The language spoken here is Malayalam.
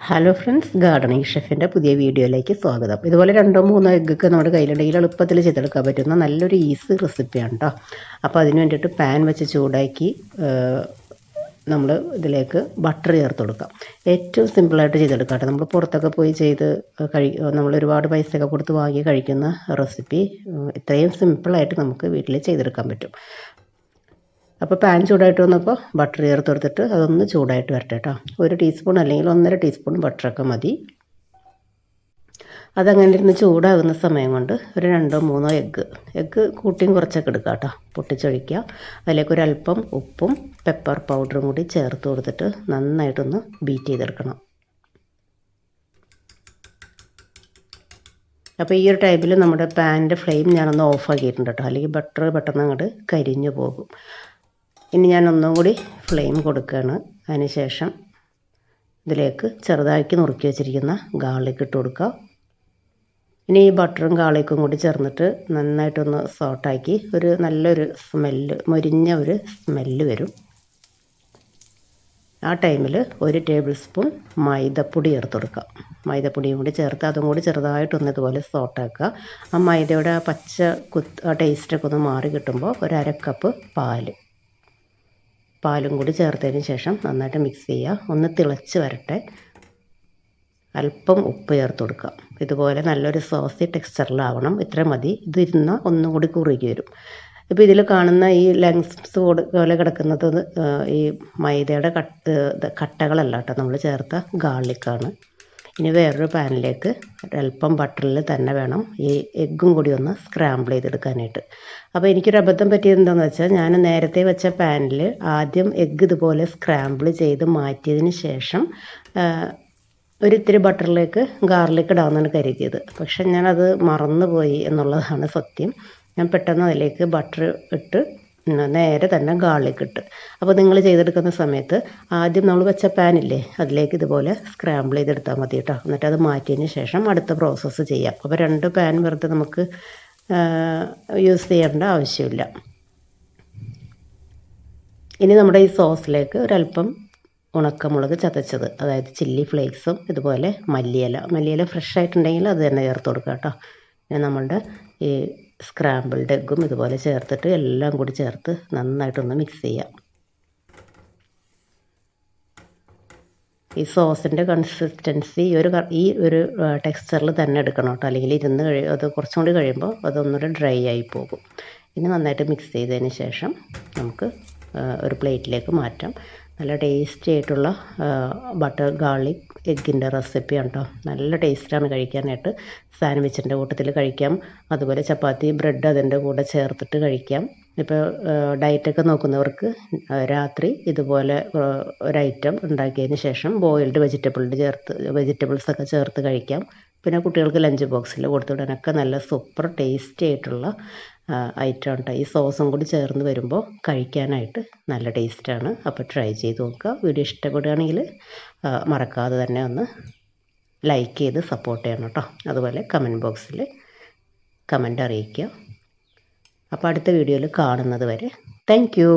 ഹലോ ഫ്രണ്ട്സ്, ഗാർഡനിങ് ഷെഫിൻ്റെ പുതിയ വീഡിയോയിലേക്ക് സ്വാഗതം. ഇതുപോലെ 2-3 എഗ്ഗൊക്കെ നമ്മുടെ കയ്യിലുണ്ടെങ്കിൽ എളുപ്പത്തിൽ ചെയ്തെടുക്കാൻ പറ്റുന്ന നല്ലൊരു ഈസി റെസിപ്പിയാണ് കേട്ടോ. അപ്പോൾ അതിന് വേണ്ടിയിട്ട് പാൻ വെച്ച് ചൂടാക്കി നമ്മൾ ഇതിലേക്ക് ബട്ടർ ചേർത്ത് കൊടുക്കാം. ഏറ്റവും സിമ്പിളായിട്ട് ചെയ്തെടുക്കാം കേട്ടോ. നമ്മൾ പുറത്തൊക്കെ പോയി ചെയ്ത് നമ്മൾ ഒരുപാട് പൈസയൊക്കെ കൊടുത്ത് വാങ്ങി കഴിക്കുന്ന റെസിപ്പി ഇത്രയും സിമ്പിളായിട്ട് നമുക്ക് വീട്ടിൽ ചെയ്തെടുക്കാൻ പറ്റും. അപ്പോൾ പാൻ ചൂടായിട്ട് വന്നപ്പോൾ ബട്ടർ ചേർത്ത് കൊടുത്തിട്ട് അതൊന്ന് ചൂടായിട്ട് വരട്ടെ കേട്ടോ. 1 ടീസ്പൂൺ അല്ലെങ്കിൽ 1.5 ടീസ്പൂൺ ബട്ടറൊക്കെ മതി. അതങ്ങനെ ഇരുന്ന് ചൂടാകുന്ന സമയം കൊണ്ട് ഒരു 2-3 എഗ്ഗ് കൂട്ടിയും കുറച്ചൊക്കെ എടുക്കുക കേട്ടോ. പൊട്ടിച്ചൊഴിക്കുക. അതിലേക്ക് ഒരല്പം ഉപ്പും പെപ്പർ പൗഡറും കൂടി ചേർത്ത് കൊടുത്തിട്ട് നന്നായിട്ടൊന്ന് ബീറ്റ് ചെയ്തെടുക്കണം. അപ്പോൾ ഈ ഒരു ടൈമിൽ നമ്മുടെ പാനിൻ്റെ ഫ്ലെയിം ഞാനൊന്ന് ഓഫാക്കിയിട്ടുണ്ട് കേട്ടോ, അല്ലെങ്കിൽ ബട്ടർ പെട്ടെന്ന് അങ്ങോട്ട് കരിഞ്ഞു പോകും. ഇനി ഞാൻ ഒന്നും കൂടി ഫ്ലെയിം കൊടുക്കുകയാണ്. അതിനുശേഷം ഇതിലേക്ക് ചെറുതാക്കി നുറുക്കി വെച്ചിരിക്കുന്ന ഗാർലിക് ഇട്ട് കൊടുക്കുക. ഇനി ഈ ബട്ടറും ഗാർലിക്കും കൂടി ചേർന്നിട്ട് നന്നായിട്ടൊന്ന് സോട്ടാക്കി ഒരു നല്ലൊരു മൊരിഞ്ഞ ഒരു സ്മെല്ല് വരും. ആ ടൈമിൽ 1 ടേബിൾ സ്പൂൺ മൈദപ്പൊടി ചേർത്ത് കൊടുക്കുക. മൈദപ്പൊടിയും കൂടി ചേർത്ത് അതും കൂടി ചെറുതായിട്ടൊന്ന് ഇതുപോലെ സോട്ടാക്കുക. ആ മൈദയുടെ ആ ആ ടേസ്റ്റൊക്കെ ഒന്ന് മാറി കിട്ടുമ്പോൾ 1/2 കപ്പ് പാലും കൂടി ചേർത്തതിന് ശേഷം നന്നായിട്ട് മിക്സ് ചെയ്യുക. ഒന്ന് തിളച്ച് വരട്ടെ. അല്പം ഉപ്പ് ചേർത്ത് കൊടുക്കുക. ഇതുപോലെ നല്ലൊരു സോസി ടെക്സ്ചറിലാവണം. ഇത്ര മതി. ഇതിരുന്നാൽ ഒന്നും കൂടി കുറുകി വരും. ഇപ്പോൾ ഇതിൽ കാണുന്ന ഈ ലങ്സ് പോലെ കിടക്കുന്നത് ഈ മൈദയുടെ കട്ടകളല്ല കേട്ടോ, നമ്മൾ ചേർത്ത ഗാർലിക്കാണ്. ഇനി വേറൊരു പാനിലേക്ക് ഒരല്പം ബട്ടറിൽ തന്നെ വേണം ഈ എഗ്ഗും കൂടി ഒന്ന് സ്ക്രാമ്പിൾ ചെയ്തെടുക്കാനായിട്ട്. അപ്പോൾ എനിക്കൊരു അബദ്ധം പറ്റിയത് എന്താണെന്ന് വെച്ചാൽ, ഞാൻ നേരത്തെ വെച്ച പാനിൽ ആദ്യം എഗ്ഗ് ഇതുപോലെ സ്ക്രാമ്പിൾ ചെയ്ത് മാറ്റിയതിന് ശേഷം ഒരിത്തിരി ബട്ടറിലേക്ക് ഗാർലിക് ഇടാമെന്നാണ് കരുതിയത്. പക്ഷെ ഞാനത് മറന്നുപോയി എന്നുള്ളതാണ് സത്യം. ഞാൻ പെട്ടെന്ന് അതിലേക്ക് ബട്ടർ ഇട്ട് നേരെ തന്നെ ഗാർലിക് ഇട്ട്. അപ്പോൾ നിങ്ങൾ ചെയ്തെടുക്കുന്ന സമയത്ത് ആദ്യം നമ്മൾ വെച്ച പാനില്ലേ, അതിലേക്ക് ഇതുപോലെ സ്ക്രാമ്പിൾ ചെയ്തെടുത്താൽ മതി കേട്ടോ. എന്നിട്ട് അത് മാറ്റിയതിന് ശേഷം അടുത്ത പ്രോസസ്സ് ചെയ്യാം. അപ്പോൾ 2 പാൻ വെറുതെ നമുക്ക് യൂസ് ചെയ്യേണ്ട ആവശ്യമില്ല. ഇനി നമ്മുടെ ഈ സോസിലേക്ക് ഒരല്പം ഉണക്കമുളക് ചതച്ചത്, അതായത് ചില്ലി ഫ്ലേക്സും ഇതുപോലെ മല്ലിയില ഫ്രഷ് ആയിട്ടുണ്ടെങ്കിൽ അത് തന്നെ ചേർത്ത് കൊടുക്കുക കേട്ടോ. പിന്നെ നമ്മളുടെ ഈ സ്ക്രാമ്പിൾഡ് എഗ്ഗും ഇതുപോലെ ചേർത്തിട്ട് എല്ലാം കൂടി ചേർത്ത് നന്നായിട്ടൊന്ന് മിക്സ് ചെയ്യാം. ഈ സോസിൻ്റെ കൺസിസ്റ്റൻസി ഈ ഒരു ടെക്സ്ചറിൽ തന്നെ എടുക്കണം കേട്ടോ, അല്ലെങ്കിൽ അത് കുറച്ചും കൂടി കഴിയുമ്പോൾ അതൊന്നുകൂടെ ഡ്രൈ ആയി പോകും. ഇനി നന്നായിട്ട് മിക്സ് ചെയ്തതിന് ശേഷം നമുക്ക് ഒരു പ്ലേറ്റിലേക്ക് മാറ്റാം. നല്ല ടേസ്റ്റി ആയിട്ടുള്ള ബട്ടർ ഗാർലിക് എഗ്ഗിൻ്റെ റെസിപ്പിയാണ് കേട്ടോ. നല്ല ടേസ്റ്റാണ് കഴിക്കാനായിട്ട്. സാൻഡ്വിച്ചിൻ്റെ കൂട്ടത്തിൽ കഴിക്കാം, അതുപോലെ ചപ്പാത്തി ബ്രെഡ് അതിൻ്റെ കൂടെ ചേർത്തിട്ട് കഴിക്കാം. ഇപ്പോൾ ഡയറ്റൊക്കെ നോക്കുന്നവർക്ക് രാത്രി ഇതുപോലെ ഒരു ഐറ്റം ഉണ്ടാക്കിയതിന് ശേഷം ബോയിൽഡ് വെജിറ്റബിൾസൊക്കെ ചേർത്ത് കഴിക്കാം. പിന്നെ കുട്ടികൾക്ക് ലഞ്ച് ബോക്സിൽ കൊടുത്തുവിടാനൊക്കെ നല്ല സൂപ്പർ ടേസ്റ്റി ആയിട്ടുള്ള ഐറ്റം കേട്ടോ. ഈ സോസും കൂടി ചേർന്ന് വരുമ്പോൾ കഴിക്കാനായിട്ട് നല്ല ടേസ്റ്റാണ്. അപ്പോൾ ട്രൈ ചെയ്ത് നോക്കുക. വീഡിയോ ഇഷ്ടപ്പെടുകയാണെങ്കിൽ മറക്കാതെ തന്നെ ഒന്ന് ലൈക്ക് ചെയ്ത് സപ്പോർട്ട് ചെയ്യണം കേട്ടോ. അതുപോലെ കമൻറ്റ് ബോക്സിൽ കമൻറ്റ് അറിയിക്കുക. അപ്പോൾ അടുത്ത വീഡിയോയിൽ കാണുന്നത് വരെ താങ്ക് യു.